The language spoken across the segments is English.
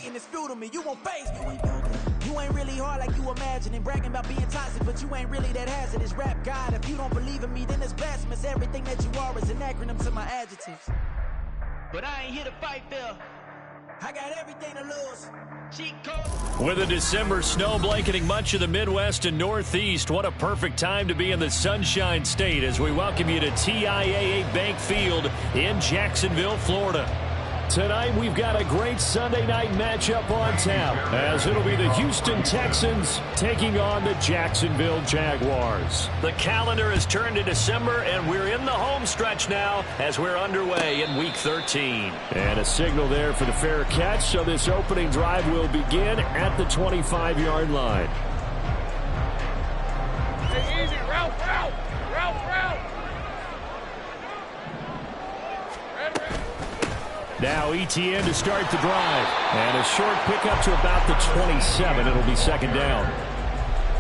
hating is fuel to me. You won't faze me. You ain't really hard like you imagine, and bragging about being toxic, but you ain't really that hazardous. Rap God, if you don't believe in me, then it's blasphemous. Everything that you are is an acronym to my adjectives. But I ain't here to fight, Phil. I got everything to lose. With a December snow blanketing much of the Midwest and Northeast, what a perfect time to be in the Sunshine State as we welcome you to TIAA Bank Field in Jacksonville, Florida. Tonight, we've got a great Sunday night matchup on tap, as it'll be the Houston Texans taking on the Jacksonville Jaguars. The calendar has turned to December, and we're in the home stretch now as we're underway in Week 13. And a signal there for the fair catch, so this opening drive will begin at the 25-yard line. Hey, easy, route. Now ETN to start the drive. And a short pickup to about the 27. It'll be second down.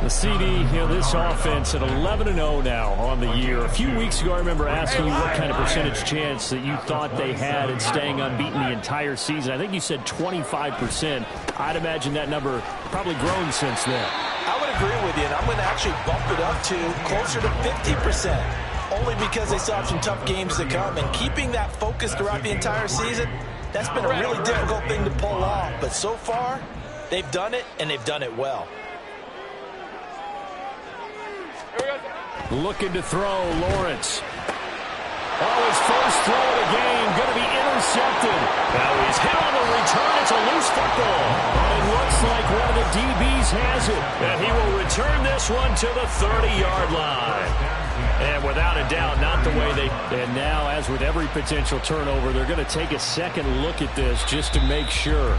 The CD, this offense at 11-0 now on the year. A few weeks ago, I remember asking you what kind of percentage chance that you thought they had in staying unbeaten the entire season. I think you said 25%. I'd imagine that number probably grown since then. I would agree with you, and I'm going to actually bump it up to closer to 50%. Only because they still have some tough games to come, and keeping that focus throughout the entire season, that's been a really difficult thing to pull off. But so far, they've done it, and they've done it well. Looking to throw, Lawrence. His first throw of the game, going to be intercepted. Now he's hit on the return. It's a loose football. And it looks like one of the DBs has it. And he will return this one to the 30-yard line. And without a doubt, not the way they... And now, as with every potential turnover, they're going to take a second look at this just to make sure.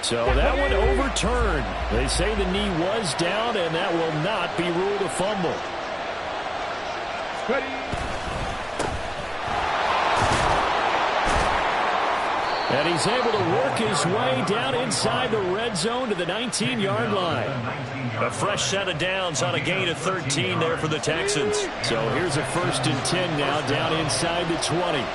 So that one overturned. They say the knee was down, and that will not be ruled a fumble. And he's able to work his way down inside the red zone to the 19-yard line. A fresh set of downs on a gain of 13 there for the Texans. So here's a 1st and 10 now down inside the 20. And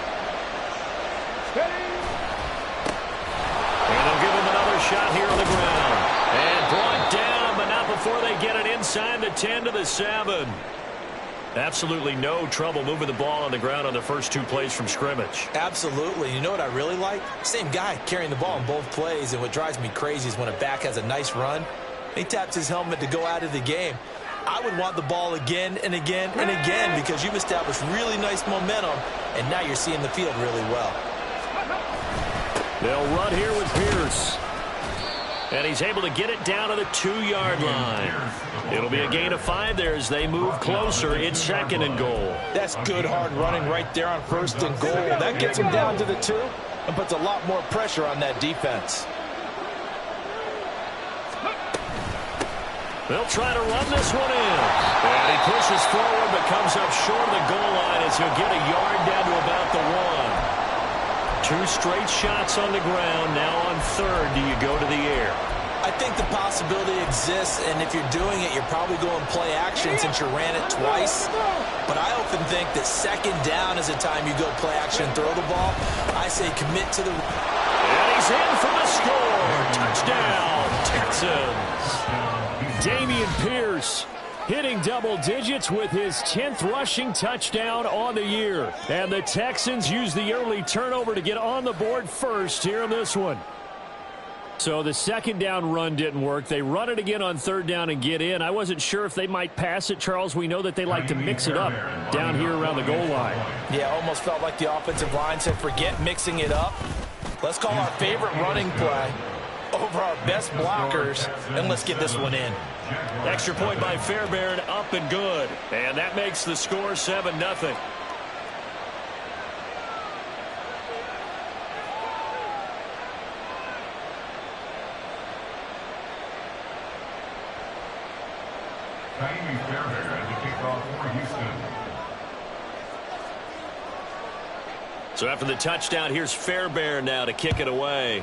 they'll give him another shot here on the ground. And brought down, but not before they get it inside the 10 to the 7. Absolutely no trouble moving the ball on the ground on the first 2 plays from scrimmage. Absolutely. You know what I really like? Same guy carrying the ball in both plays, and what drives me crazy is when a back has a nice run, he taps his helmet to go out of the game. I would want the ball again and again and again because you've established really nice momentum, and now you're seeing the field really well. They'll run here with Pierce. And he's able to get it down to the 2-yard line. It'll be a gain of 5 there as they move closer. It's 2nd and goal. That's good hard running right there on 1st and goal. That gets him down to the 2 and puts a lot more pressure on that defense. They'll try to run this one in. And he pushes forward but comes up short of the goal line as he'll get a yard down to about the 1. 2 straight shots on the ground. Now on 3rd, do you go to the air? I think the possibility exists, and if you're doing it, you're probably going play action since you ran it twice. But I often think that 2nd down is the time you go play action and throw the ball. I say commit to the... And he's in for the score. Touchdown, Texans. Dameon Pierce hitting double digits with his 10th rushing touchdown on the year. And the Texans use the early turnover to get on the board first here in this one. So the 2nd down run didn't work. They run it again on 3rd down and get in. I wasn't sure if they might pass it, Charles. We know that they like to mix it up down here around the goal line. Yeah, almost felt like the offensive line said, forget mixing it up. Let's call our favorite running play over our best blockers, and let's get this one in. Extra point by Fairbairn, up and good. And that makes the score 7-0. So after the touchdown, here's Fairbairn now to kick it away.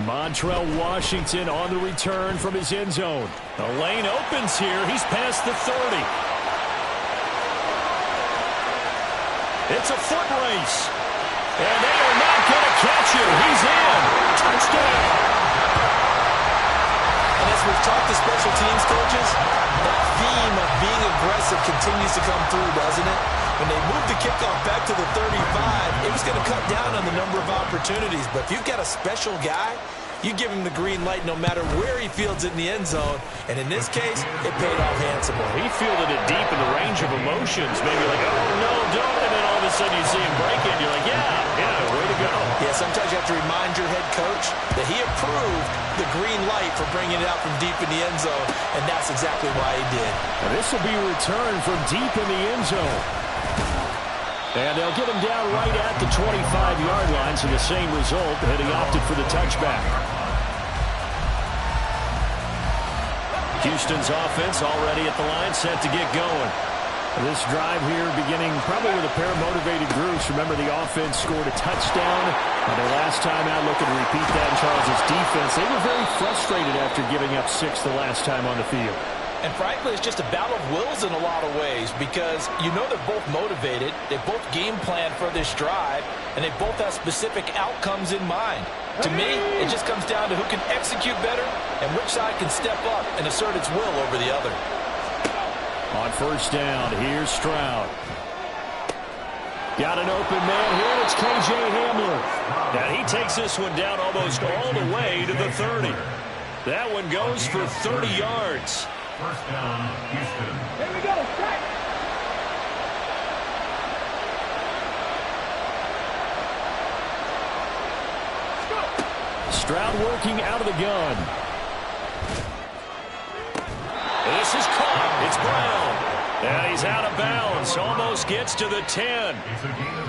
Montrell Washington on the return from his end zone. The lane opens here. He's past the 30. It's a foot race. And they are not going to catch him. He's in. Touchdown. And as we've talked to special teams coaches, that theme of being aggressive continues to come through, doesn't it? When they moved the kickoff back to the 35, it was going to cut down on the number of opportunities. But if you've got a special guy, you give him the green light no matter where he fields it in the end zone. And in this case, it paid off handsomely. He fielded it deep in the range of emotions. Maybe like, oh, no, don't. And then all of a sudden you see him break it. You're like, yeah, way to go. Yeah, sometimes you have to remind your head coach that he approved the green light for bringing it out from deep in the end zone. And that's exactly why he did. And this will be returned from deep in the end zone. And they'll get him down right at the 25-yard line, so the same result, and he opted for the touchback. Houston's offense already at the line, set to get going. This drive here beginning probably with a pair of motivated groups. Remember, the offense scored a touchdown. And their last time out, looking to repeat that in Charles' defense. They were very frustrated after giving up 6 the last time on the field. And frankly, it's just a battle of wills in a lot of ways because you know they're both motivated, they both game plan for this drive, and they both have specific outcomes in mind. To me, it just comes down to who can execute better and which side can step up and assert its will over the other. On first down, here's Stroud. Got an open man here, it's K.J. Hamler. And he takes this one down almost all the way to the 30. That one goes for 30 yards. First down, Houston. Here we go, strike. Stroud working out of the gun. This is caught. It's Brown. And he's out of bounds. Almost gets to the 10.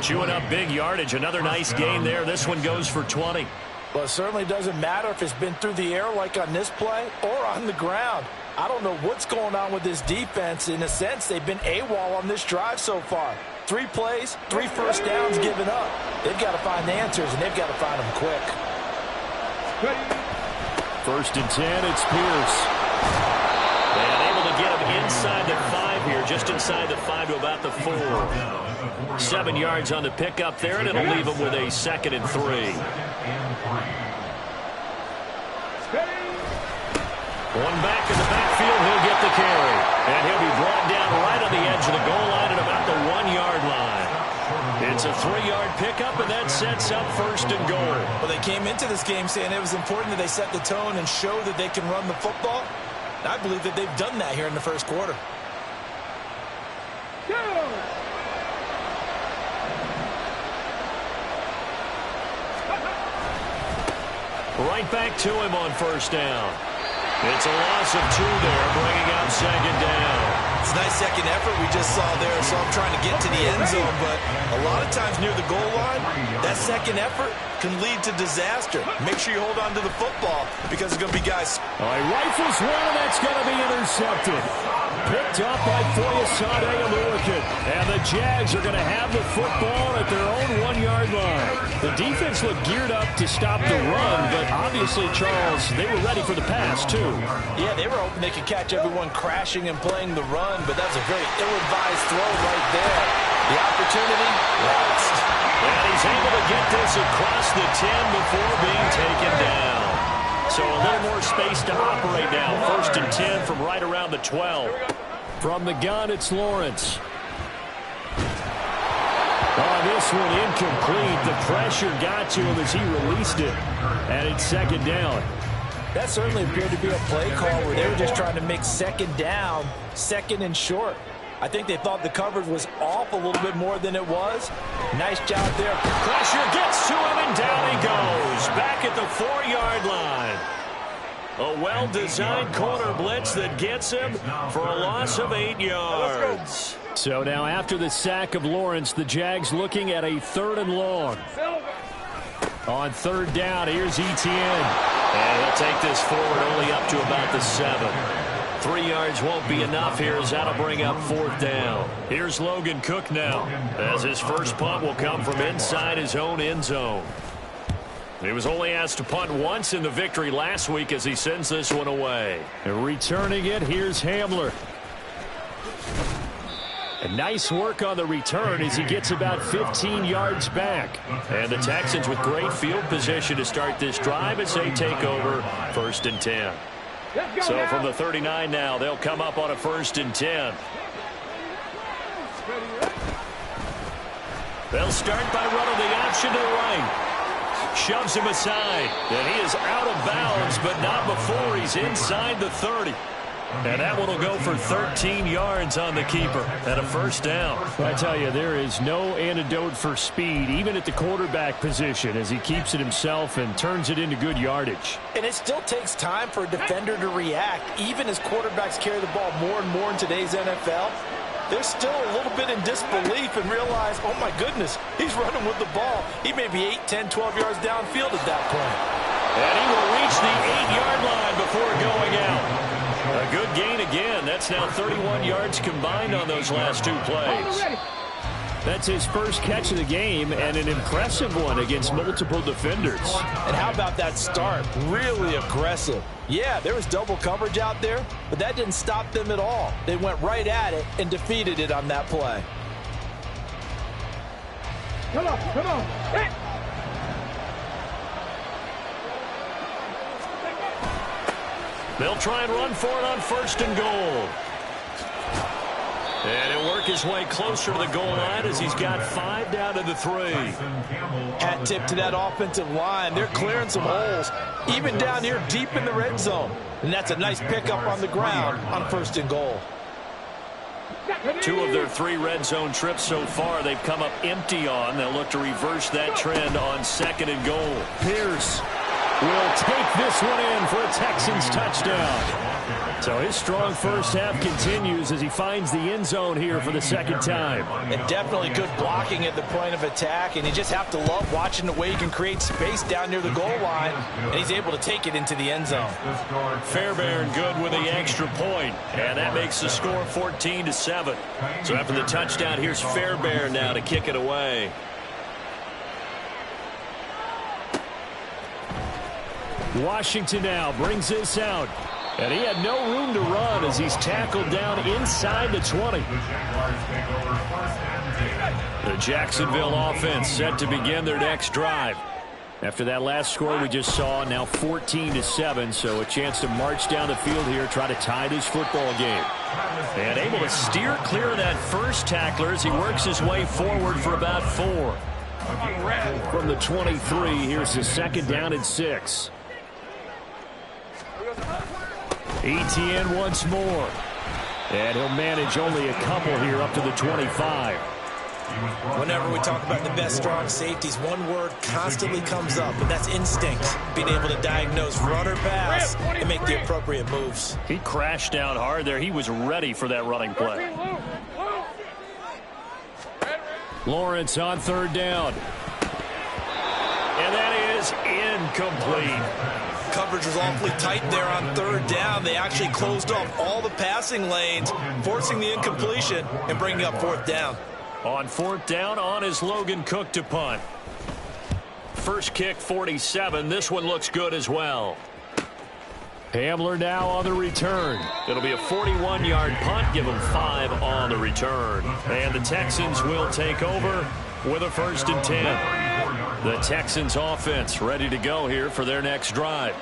Chewing up big yardage. Another nice gain there. This one goes for 20. Well, it certainly doesn't matter if it's been through the air like on this play or on the ground. I don't know what's going on with this defense. In a sense, they've been AWOL on this drive so far. 3 plays, 3 first downs given up. They've got to find answers, and they've got to find them quick. First and 10, it's Pierce. And able to get him inside the 5 here, just inside the 5 to about the 4. 7 yards on the pickup there, and it'll leave him with a 2nd and 3. One back in the backfield, he'll get the carry. And he'll be brought down right on the edge of the goal line at about the 1-yard line. It's a 3-yard pickup, and that sets up first and goal. Well, they came into this game saying it was important that they set the tone and show that they can run the football. And I believe that they've done that here in the first quarter. Right back to him on first down. It's a loss of 2 there, bringing up 2nd down. It's a nice second effort we just saw there, so I'm trying to get to the end zone, but a lot of times near the goal line, that second effort can lead to disaster. Make sure you hold on to the football because there's going to be guys. He rifles one, and that's going to be intercepted. Picked up by Foyesade Aluakin. And the Jags are going to have the football at their own 1-yard line. The defense looked geared up to stop the run, but obviously, Charles, they were ready for the pass, too. Yeah, they were hoping they could catch everyone crashing and playing the run, but that was a very ill-advised throw right there. The opportunity lost. And he's able to get this across the 10 before being taken down. So a little more space to operate now. First and 10 from right around the 12. From the gun, it's Lawrence. This one incomplete. The pressure got to him as he released it. And it's 2nd down. That certainly appeared to be a play call where they were just trying to make 2nd down, 2nd and short. I think they thought the coverage was off a little bit more than it was. Nice job there. Pressure gets to him, and down he goes. Back at the 4-yard line. A well-designed corner blitz that gets him for a loss of 8 yards. So now after the sack of Lawrence, the Jags looking at a 3rd and long. On 3rd down, here's Etienne. And he'll take this forward only up to about the 7. 3 yards won't be enough here as that'll bring up 4th down. Here's Logan Cook now, as his first punt will come from inside his own end zone. He was only asked to punt once in the victory last week as he sends this one away. And returning it, here's Hamler. And nice work on the return as he gets about 15 yards back. And the Texans with great field position to start this drive as they take over 1st and 10. So from the 39 now, they'll come up on a 1st and 10. They'll start by running the option to the right. Shoves him aside, and he is out of bounds, but not before he's inside the 30. And that one will go for 13 yards on the keeper and a 1st down. I tell you, there is no antidote for speed, even at the quarterback position, as he keeps it himself and turns it into good yardage. And it still takes time for a defender to react, even as quarterbacks carry the ball more and more in today's NFL. They're still a little bit in disbelief and realize, oh my goodness, he's running with the ball. He may be 8, 10, 12 yards downfield at that point. And he will reach the 8-yard line before going out. A good gain again. That's now 31 yards combined on those last 2 plays. That's his first catch of the game and an impressive one against multiple defenders. And how about that start? Really aggressive. Yeah, there was double coverage out there, but that didn't stop them at all. They went right at it and defeated it on that play. Come on. Hey. They'll try and run for it on 1st and goal. And he'll work his way closer to the goal line as he's got 5 down to the 3. Hat tip to that offensive line. They're clearing some holes, even down here deep in the red zone. And that's a nice pickup on the ground on 1st and goal. 2 of their 3 red zone trips so far they've come up empty on. They'll look to reverse that trend on 2nd and goal. Pierce will take this one in for a Texans touchdown. So his strong first half continues as he finds the end zone here for the 2nd time. And definitely good blocking at the point of attack, and you just have to love watching the way he can create space down near the goal line, and he's able to take it into the end zone. Fairbairn good with the extra point, and that makes the score 14-7. So after the touchdown, here's Fairbairn now to kick it away. Washington now brings this out. And he had no room to run as he's tackled down inside the 20. The Jacksonville offense set to begin their next drive. After that last score we just saw, now 14-7, so a chance to march down the field here, try to tie this football game. And able to steer clear of that first tackler as he works his way forward for about 4. From the 23, here's the 2nd down and 6. Etienne once more. And he'll manage only a couple here up to the 25. Whenever we talk about the best strong safeties, one word constantly comes up, and that's instinct. Being able to diagnose run or pass and make the appropriate moves. He crashed down hard there. He was ready for that running play. Lawrence on 3rd down. And that is incomplete. Coverage was awfully tight there on 3rd down. They actually closed off all the passing lanes, forcing the incompletion and bringing up 4th down. On 4th down, on is Logan Cook to punt. First kick, 47. This one looks good as well. Hamler now on the return. It'll be a 41-yard punt. Give him 5 on the return. And the Texans will take over with a 1st and 10. The Texans offense ready to go here for their next drive.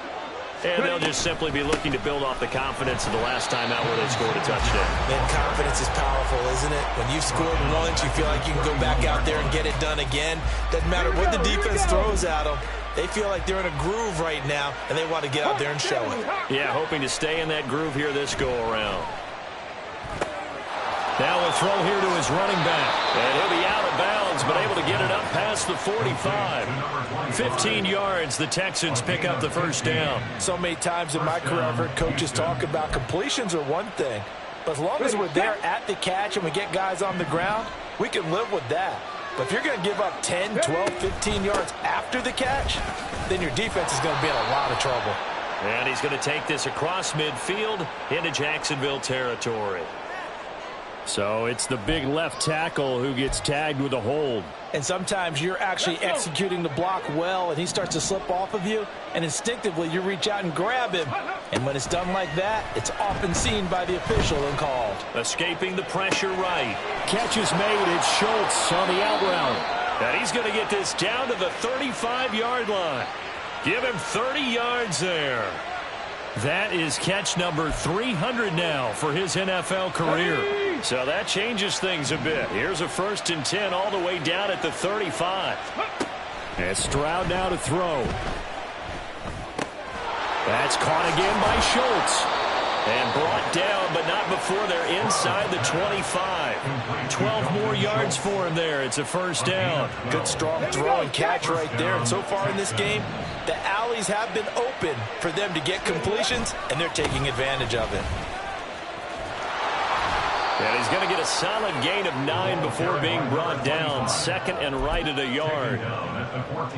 And they'll just simply be looking to build off the confidence of the last time out where they scored a touchdown. Man, confidence is powerful, isn't it? When you've scored once, you feel like you can go back out there and get it done again. Doesn't matter what the defense throws at them. They feel like they're in a groove right now, and they want to get out there and show it. Yeah, hoping to stay in that groove here this go-around. Now a throw here to his running back. And he'll be out of bounds, but able to get it up past the 45. 15 yards, the Texans pick up the 1st down. So many times in my career I've heard coaches talk about completions are one thing. But as long as we're there at the catch and we get guys on the ground, we can live with that. But if you're going to give up 10, 12, 15 yards after the catch, then your defense is going to be in a lot of trouble. And he's going to take this across midfield into Jacksonville territory. So it's the big left tackle who gets tagged with a hold. And sometimes you're actually executing the block well, and he starts to slip off of you, and instinctively you reach out and grab him. And when it's done like that, it's often seen by the official and called. Escaping the pressure right. Catch is made. It's Schultz on the out route. And he's going to get this down to the 35-yard line. Give him 30 yards there. That is catch number 300 now for his NFL career. So that changes things a bit. Here's a 1st and 10 all the way down at the 35. And Stroud now to throw. That's caught again by Schultz. And brought down, but not before they're inside the 25. 12 more yards for him there. It's a 1st down. Good strong throw and catch right there. And so far in this game, the alleys have been open for them to get completions, and they're taking advantage of it. And he's going to get a solid gain of 9 before being brought down. 2nd and right at a yard.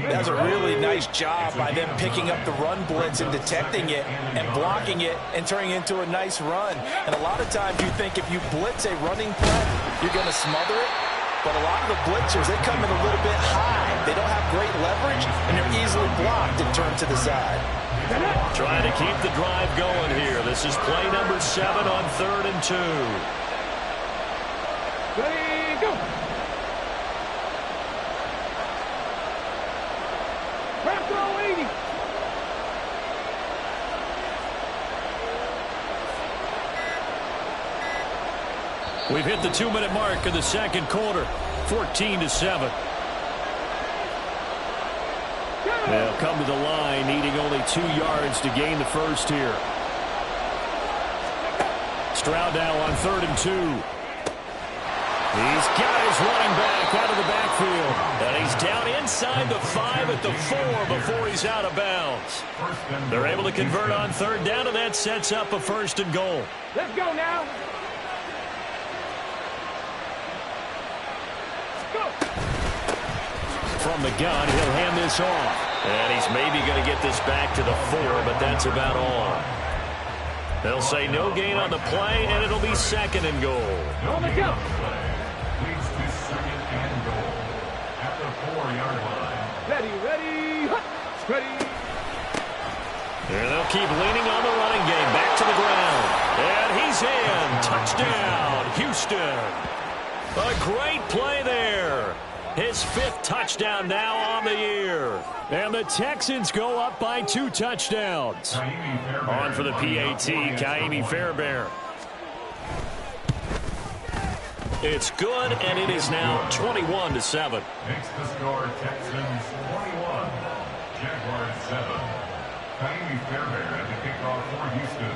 That's a really nice job by them picking up the run blitz and detecting it and blocking it and turning it into a nice run. And a lot of times you think if you blitz a running play, you're going to smother it. But a lot of the blitzers, they come in a little bit high. They don't have great leverage, and they're easily blocked and turned to the side. Trying to keep the drive going here. This is play number 7 on 3rd and 2. Ready, go. Press throw 80. We've hit the 2-minute mark of the 2nd quarter. 14-7. They'll come to the line, needing only 2 yards to gain the 1st here. Stroud now on 3rd and 2. He's got his running back out of the backfield. And he's down inside the 5 at the 4 before he's out of bounds. They're able to convert on 3rd down, and that sets up a 1st and goal. Let's go now. Go. From the gun, he'll hand this off. And he's maybe going to get this back to the 4, but that's about all. They'll say no gain on the play, and it'll be 2nd and goal. On the jump. Leads to 2nd and goal at the 4-yard line. Ready, ready, hut. Ready. And they'll keep leaning on the running game. Back to the ground. And he's in. Touchdown, Houston. A great play there. His 5th touchdown now on the year. And the Texans go up by 2 touchdowns. On for the PAT, Kaimi Fairbairn. It's good, and it is now 21-7. Makes the score Texans 21, Jaguars 7. Kaimi Fairbairn at the kickoff for Houston.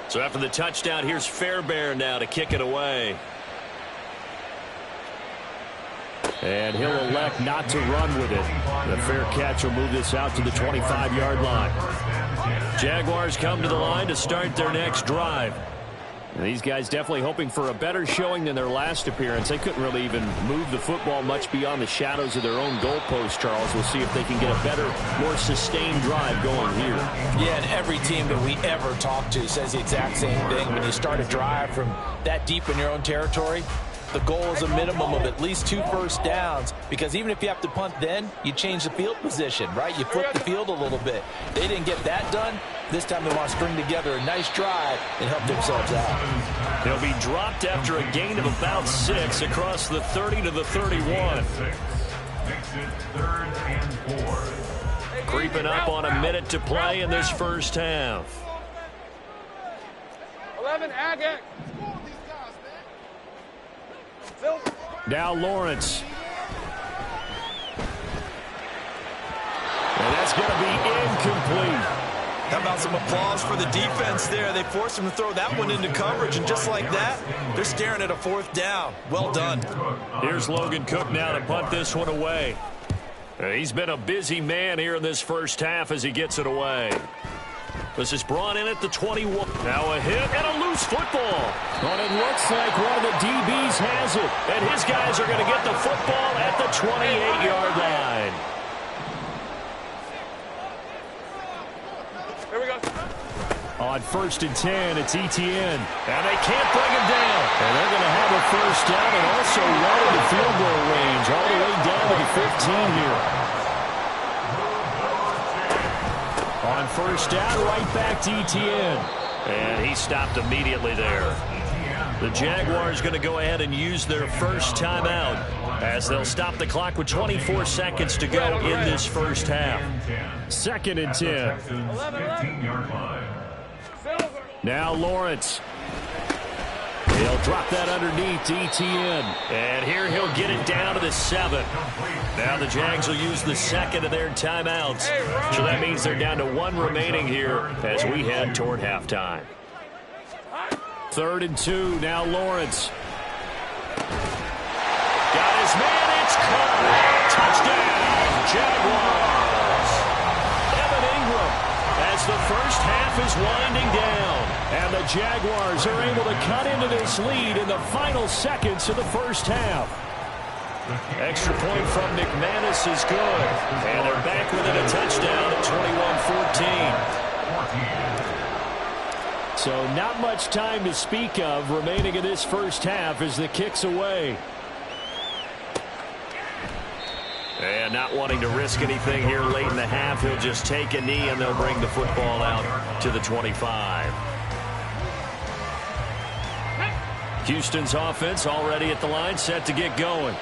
So after the touchdown, here's Fairbairn now to kick it away. And he'll elect not to run with it. The fair catch will move this out to the 25-yard line. Jaguars come to the line to start their next drive. And these guys definitely hoping for a better showing than their last appearance. They couldn't really even move the football much beyond the shadows of their own goalpost, Charles. We'll see if they can get a better, more sustained drive going here. Yeah, and every team that we ever talk to says the exact same thing. When you start a drive from that deep in your own territory, the goal is a minimum of at least 2 first downs, because even if you have to punt then, you change the field position, right? You flip the field a little bit. They didn't get that done. This time they want to string together a nice drive and help themselves out. They'll be dropped after a gain of about 6 across the 30 to the 31. Makes it 3rd and 4. Creeping up on a minute to play in this first half. 11, Agate. Now Lawrence. And that's going to be incomplete. How about some applause for the defense there? They forced him to throw that one into coverage, and just like that, they're staring at a 4th down. Well done. Here's Logan Cook now to punt this one away. He's been a busy man here in this first half as he gets it away. This is brought in at the 21. Now a hit and a loose football. And it looks like one of the DBs has it. And his guys are going to get the football at the 28-yard line. Here we go. On 1st and 10, it's Etienne. And they can't bring him down. And they're going to have a first down and also run into field goal range all the way down to the 15 here. On 1st down, right back to Etienne. And he stopped immediately there. The Jaguars going to go ahead and use their first timeout as they'll stop the clock with 24 seconds to go in this first half. 2nd and 10. Now Lawrence. He'll drop that underneath to Etienne. And here he'll get it down to the 7. Now the Jags will use the second of their timeouts. So that means they're down to 1 remaining here as we head toward halftime. 3rd and 2. Now Lawrence. Got his man. It's caught. Touchdown, Jaguars. Evan Ingram as the first half is winding down. And the Jaguars are able to cut into this lead in the final seconds of the first half. Extra point from McManus is good. And they're back within a touchdown at 21-14. So not much time to speak of remaining in this first half as the kick's away. And not wanting to risk anything here late in the half, he'll just take a knee and they'll bring the football out to the 25. Houston's offense already at the line, set to get going.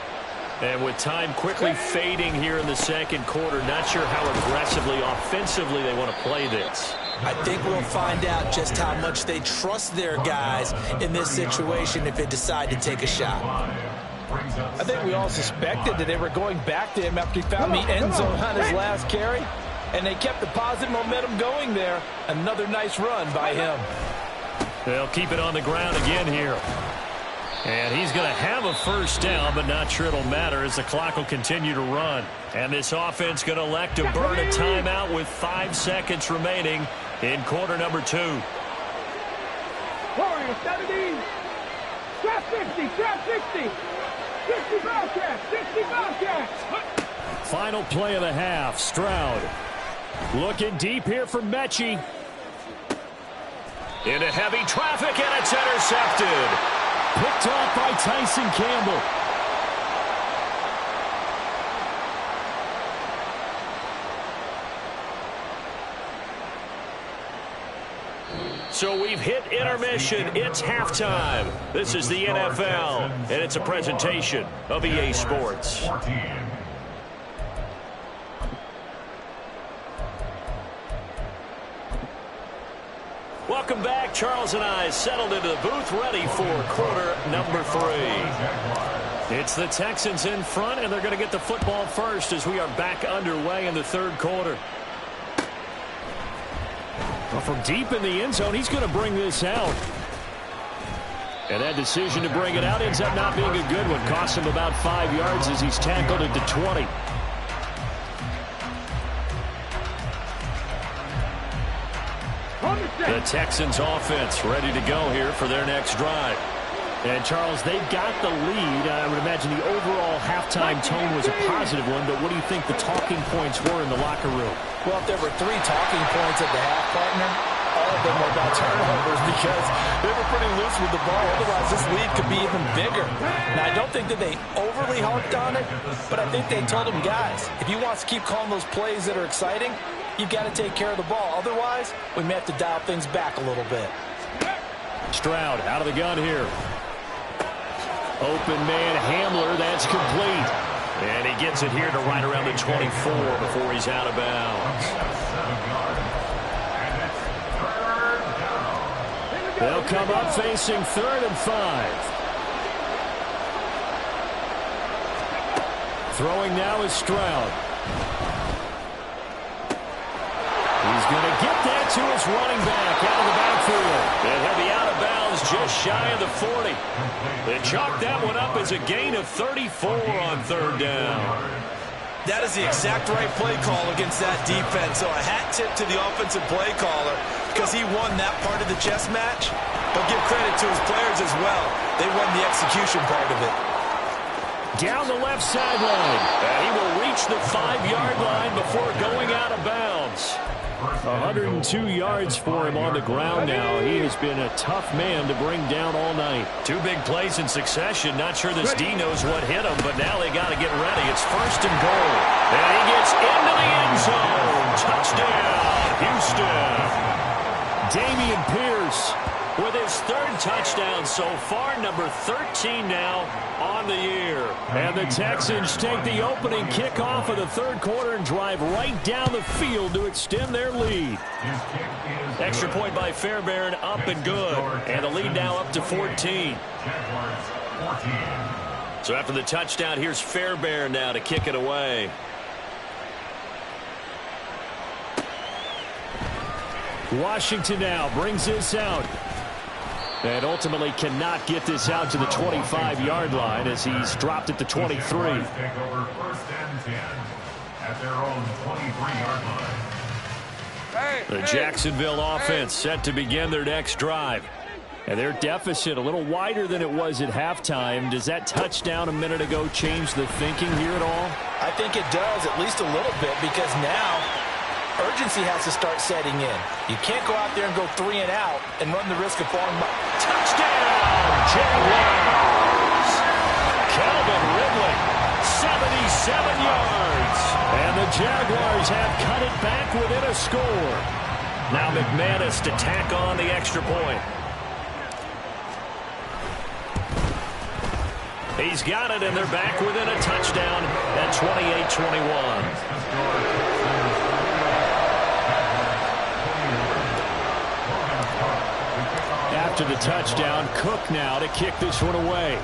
And with time quickly fading here in the second quarter, not sure how aggressively, offensively they want to play this. I think we'll find out just how much they trust their guys in this situation if they decide to take a shot. I think we all suspected that they were going back to him after he found the end zone on his last carry, and they kept the positive momentum going there. Another nice run by him. They'll keep it on the ground again here. And he's going to have a first down, but not sure it'll matter as the clock will continue to run. And this offense going to elect to burn a timeout with 5 seconds remaining in quarter number 2. Warrior 70. Trap 50. Trap 60. 60 Bobcats. 60 Bobcats. Final play of the half. Stroud looking deep here for Mechie. Into heavy traffic, and it's intercepted. Picked off by Tyson Campbell. So we've hit intermission. It's halftime. This is the NFL, and it's a presentation of EA Sports. Welcome back. Charles and I settled into the booth ready for quarter number 3. It's the Texans in front, and they're going to get the football first as we are back underway in the third quarter. Well, from deep in the end zone, he's going to bring this out. And that decision to bring it out ends up not being a good one. Cost him about 5 yards as he's tackled at the 20. The Texans offense ready to go here for their next drive. And, Charles, they've got the lead. I would imagine the overall halftime tone was a positive one, but what do you think the talking points were in the locker room? Well, if there were 3 talking points at the half, partner, all of them were about turnovers because they were pretty loose with the ball. Otherwise, this lead could be even bigger. Now, I don't think that they overly harped on it, but I think they told them, guys, if you want to keep calling those plays that are exciting, you've got to take care of the ball. Otherwise, we may have to dial things back a little bit. Stroud out of the gun here. Open man Hamler, that's complete. And he gets it here to right around the 24 before he's out of bounds. They'll come up facing 3rd and 5. Throwing now is Stroud. He's going to get that to his running back out of the backfield. And he'll be out of bounds just shy of the 40. They chalk that one up as a gain of 34 on 3rd down. That is the exact right play call against that defense. So a hat tip to the offensive play caller because he won that part of the chess match. But give credit to his players as well. They won the execution part of it. Down the left sideline. And he will reach the 5-yard line before going out of bounds. 102 yards for him on the ground now. He has been a tough man to bring down all night. Two big plays in succession. Not sure this D knows what hit him, but now they got to get ready. It's 1st and goal. And he gets into the end zone. Touchdown, Houston. Damian Pierce with his 3rd touchdown so far, number 13 now on the year. And the Texans take the opening kickoff of the 3rd quarter and drive right down the field to extend their lead. Extra point by Fairbairn, up and good. And the lead now up to 14. So after the touchdown, here's Fairbairn now to kick it away. Washington now brings this out. And ultimately cannot get this out to the 25-yard line as he's dropped at the 23. Take over 1st and 10 at their own 23-yard line. The Jacksonville offense set to begin their next drive. And their deficit a little wider than it was at halftime. Does that touchdown a minute ago change the thinking here at all? I think it does, at least a little bit, because now urgency has to start setting in. You can't go out there and go 3 and out and run the risk of falling by. Touchdown, Jaguars! Calvin Ridley, 77 yards. And the Jaguars have cut it back within a score. Now McManus to tack on the extra point. He's got it, and they're back within a touchdown at 28-21. After the touchdown, Cook now to kick this one away.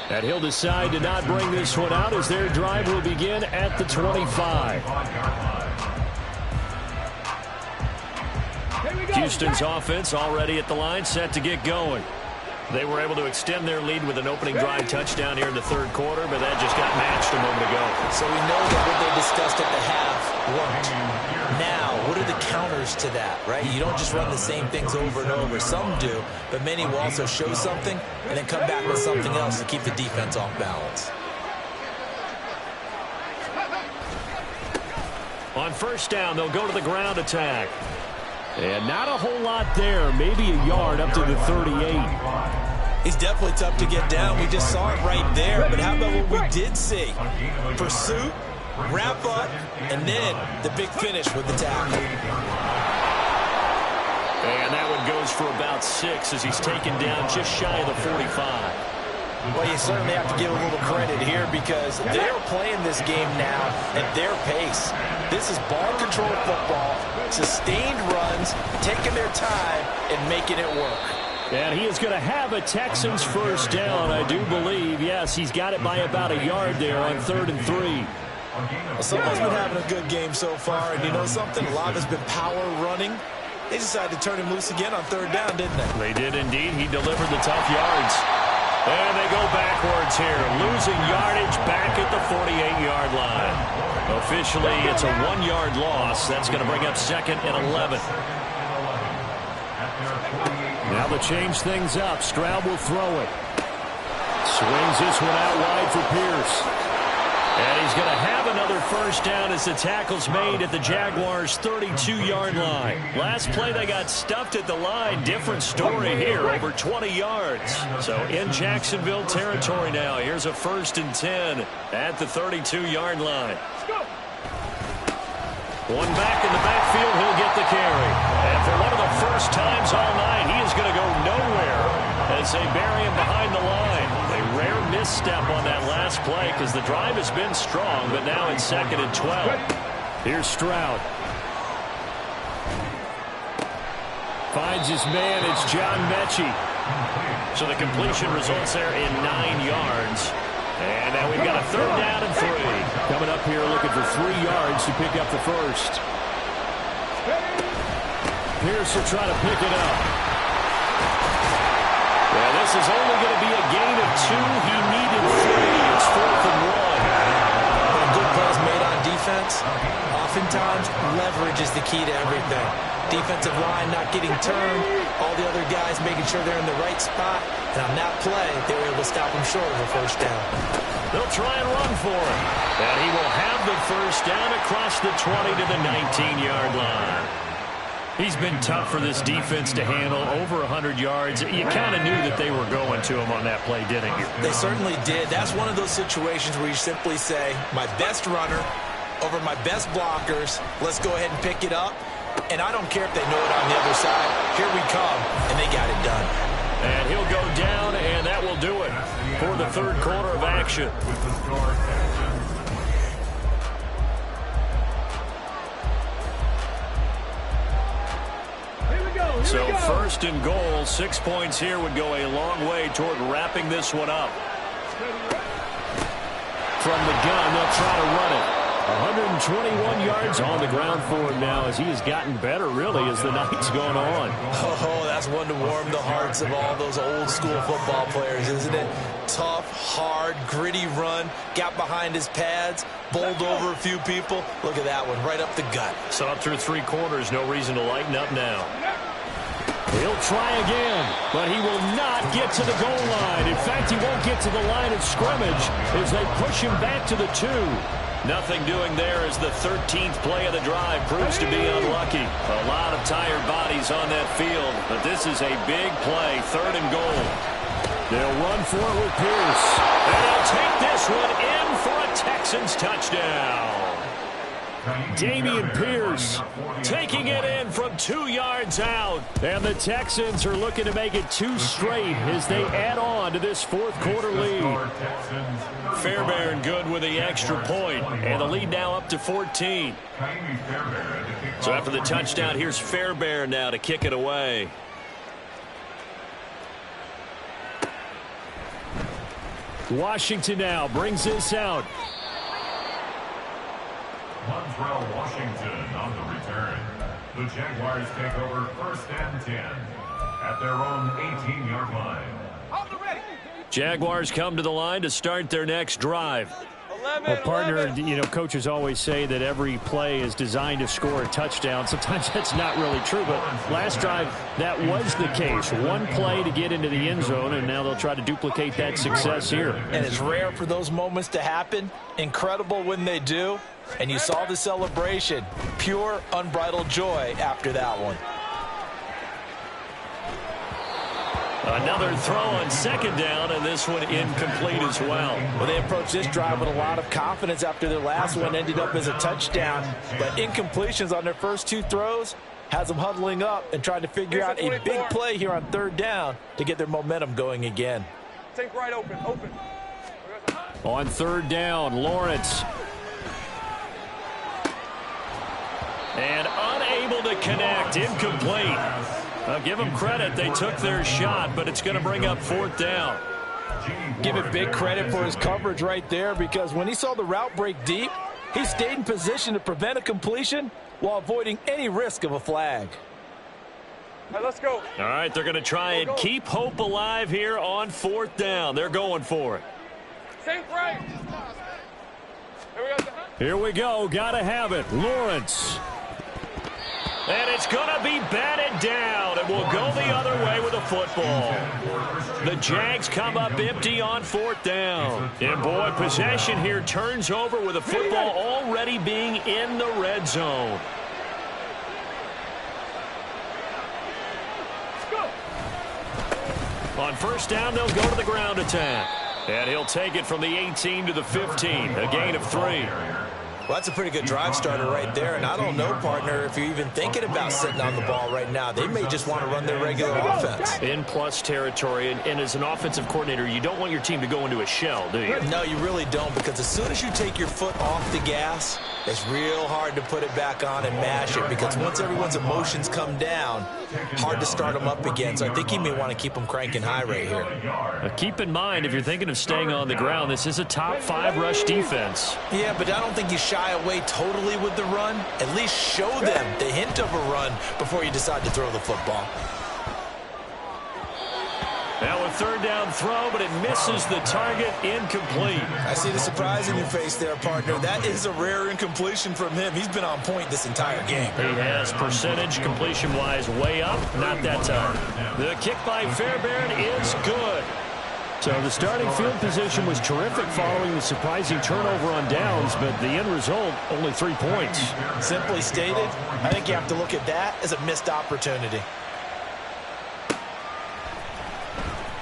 And he'll decide to not bring this one out as their drive will begin at the 25. Houston's offense already at the line, set to get going. They were able to extend their lead with an opening drive touchdown here in the 3rd quarter, but that just got matched a moment ago. So we know that what they discussed at the half worked. Now, what are the counters to that, right? You don't just run the same things over and over. Some do, but many will also show something and then come back with something else to keep the defense off balance. On 1st down, they'll go to the ground attack. And not a whole lot there. Maybe a yard up to the 38. He's definitely tough to get down. We just saw it right there. But how about what we did see? Pursuit, wrap up, and then the big finish with the tackle. And that one goes for about 6 as he's taken down just shy of the 45. Well, you certainly have to give a little credit here because they're playing this game now at their pace. This is ball control football, sustained runs, taking their time, and making it work. And he is going to have a Texans 1st down, I do believe. Yes, he's got it by about a yard there on 3rd and 3. Well, someone's been having a good game so far, and you know something? A lot has been power running. They decided to turn him loose again on 3rd down, didn't they? They did indeed. He delivered the tough yards. And they go backwards here, losing yardage back at the 48-yard line. Officially, it's a 1-yard loss. That's going to bring up 2nd and 11. Now to change things up, Stroud will throw it. Swings this one out wide for Pierce. And he's going to have another 1st down as the tackle's made at the Jaguars' 32-yard line. Last play, they got stuffed at the line. Different story here, over 20 yards. So in Jacksonville territory now. Here's a 1st and 10 at the 32-yard line. One back in the backfield, he'll get the carry. And for one of the first times all night, he is going to go nowhere as they bury him behind the line. A rare misstep on that last play because the drive has been strong, but now it's 2nd and 12. Here's Stroud. Finds his man, it's John Mechie. So the completion results there in 9 yards. And now we've got a 3rd down and 3. Coming up here looking for 3 yards to pick up the 1st. Pierce will try to pick it up. Well, this is only going to be a gain of 2. He needed 3. It's 4th and 1. When a good play is made on defense, defense, oftentimes leverage is the key to everything. Defensive line not getting turned, all the other guys making sure they're in the right spot, and on that play, they were able to stop him short of a first down. They'll try and run for him, and he will have the first down across the 20 to the 19-yard line. He's been tough for this defense to handle, over 100 yards. You kind of knew that they were going to him on that play, didn't you? They certainly did. That's one of those situations where you simply say, my best runner over my best blockers, let's go ahead and pick it up. And I don't care if they know it on the other side. Here we come, and they got it done. And he'll go down, and that will do it for the third quarter of action. With the score, Texans. So first and goal, 6 points here would go a long way toward wrapping this one up. From the gun, they'll try to run it. 121 yards on the ground for him now as he has gotten better, really, as the night's gone on. Oh, that's one to warm the hearts of all those old-school football players, isn't it? Tough, hard, gritty run, got behind his pads, bowled over a few people. Look at that one, right up the gut. So up through three quarters, no reason to lighten up now. He'll try again, but he will not get to the goal line. In fact, he won't get to the line of scrimmage as they push him back to the 2. Nothing doing there as the 13th play of the drive proves to be unlucky. A lot of tired bodies on that field, but this is a big play, 3rd and goal. They'll run for it with Pierce, and they'll take this one in for a Texans touchdown. Dameon Pierce taking it in from 2 yards out. And the Texans are looking to make it 2 straight as they add on to this fourth quarter lead. Fairbairn good with the extra point, and the lead now up to 14. So after the touchdown, here's Fairbairn now to kick it away. Washington now brings this out. Woodrow, Washington on the return. The Jaguars take over 1st and 10 at their own 18-yard line. Jaguars come to the line to start their next drive. Well, partner, you know, coaches always say that every play is designed to score a touchdown. Sometimes that's not really true, but last drive, that was the case. One play to get into the end zone, and now they'll try to duplicate that success here. And it's rare for those moments to happen. Incredible when they do. And you saw the celebration. Pure, unbridled joy after that one. Another throw on 2nd down, and this one incomplete as well. Well, they approached this drive with a lot of confidence after their last one ended up as a touchdown. But incompletions on their first 2 throws has them huddling up and trying to figure out a big play here on 3rd down to get their momentum going again. Take right, open. On 3rd down, Lawrence. And unable to connect, incomplete. I'll give them credit. They took their shot, but it's going to bring up 4th down. Give it big credit for his coverage right there, because when he saw the route break deep, he stayed in position to prevent a completion while avoiding any risk of a flag. All right, let's go. All right, they're going to try and keep hope alive here on 4th down. They're going for it. Take right. Here we go. Got to have it. Lawrence. And it's going to be batted down, and we'll go the other way with the football. The Jags come up empty on 4th down. And, boy, possession here turns over with the football already being in the red zone. On 1st down, they'll go to the ground attack. And he'll take it from the 18 to the 15, a gain of 3. Well, that's a pretty good drive starter right there, and I don't know, partner, if you're even thinking about sitting on the ball right now. They may just want to run their regular offense. In plus territory, and as an offensive coordinator, you don't want your team to go into a shell, do you? No, you really don't, because as soon as you take your foot off the gas, it's real hard to put it back on and mash it, because once everyone's emotions come down, hard to start them up again. So I think he may want to keep them cranking high right here. Keep in mind, if you're thinking of staying on the ground, this is a top 5 rush defense. Yeah, but I don't think you shy away totally with the run. At least show them the hint of a run before you decide to throw the football. Now a third down throw, but it misses the target, incomplete. I see the surprise in your face there, partner. That is a rare incompletion from him. He's been on point this entire game. He has percentage completion-wise way up, not that time. The kick by Fairbairn is good. So the starting field position was terrific following the surprising turnover on downs, but the end result, only 3 points. Simply stated, I think you have to look at that as a missed opportunity.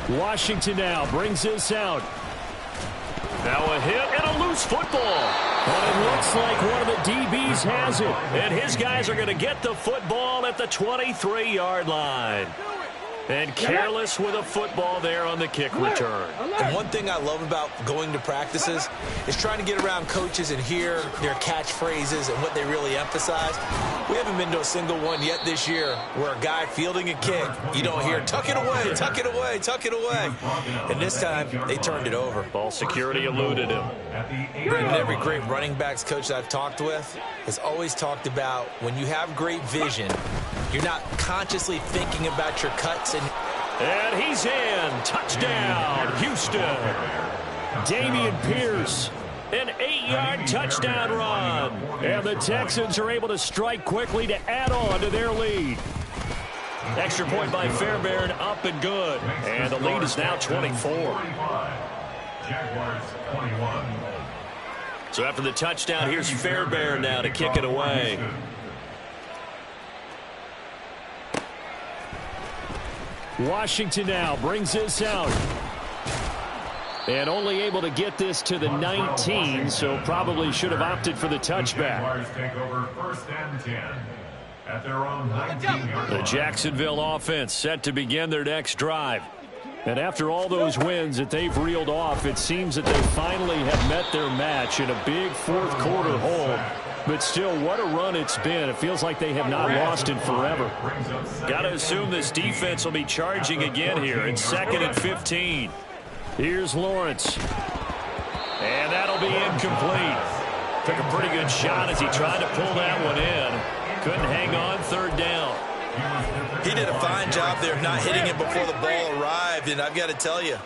Washington now brings this out. Now a hit and a loose football. But it looks like one of the DBs has it. And his guys are going to get the football at the 23-yard line. And careless with a football there on the kick return. And one thing I love about going to practices is trying to get around coaches and hear their catchphrases and what they really emphasize. We haven't been to a single one yet this year where a guy fielding a kick, you don't hear, tuck it away, tuck it away, tuck it away. And this time, they turned it over. Ball security eluded him. Brendan, every great running backs coach that I've talked with has always talked about when you have great vision, you're not consciously thinking about your cuts. And he's in. Touchdown, Houston. Damian Pierce, an 8-yard touchdown run. And the Texans are able to strike quickly to add on to their lead. Extra point by Fairbairn, up and good. And the lead is now 24. Jaguars 21. So after the touchdown, here's Fairbairn now to kick it away. Washington now brings this out. And only able to get this to the 19, so probably should have opted for the touchback. Jaguars take over 1st and 10 at their own 19-yard line. The Jacksonville offense set to begin their next drive. And after all those wins that they've reeled off, it seems that they finally have met their match in a big fourth-quarter hold. But still, what a run it's been. It feels like they have not lost in forever. Got to assume this defense will be charging again here. It's 2nd and 15. Here's Lawrence. And that'll be incomplete. Took a pretty good shot as he tried to pull that one in. Couldn't hang on, 3rd down. He did a fine job there of not hitting it before the ball arrived, and I've got to tell you,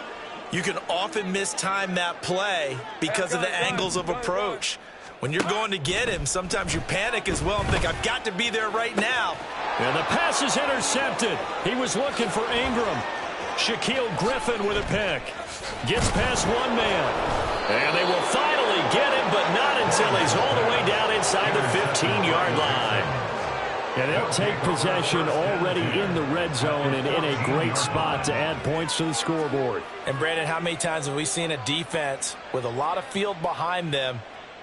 you can often mistime that play because of the angles of approach. When you're going to get him, sometimes you panic as well and think, I've got to be there right now. And the pass is intercepted. He was looking for Ingram. Shaquille Griffin with a pick. Gets past one man. And they will finally get him, but not until he's all the way down inside the 15-yard line. And they'll take possession already in the red zone and in a great spot to add points to the scoreboard. And, Brandon, how many times have we seen a defense with a lot of field behind them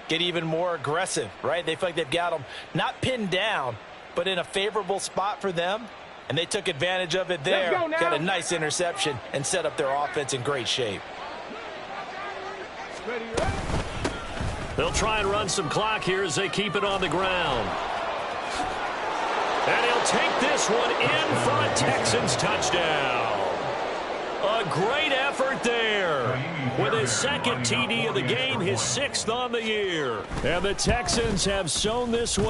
get even more aggressive, right? They feel like they've got them not pinned down, but in a favorable spot for them, and they took advantage of it there. Got a nice interception and set up their offense in great shape. They'll try and run some clock here as they keep it on the ground. And he'll take this one in for a Texans touchdown. A great effort there. With his 2nd TD of the game, his 6th on the year. And the Texans have shown this one.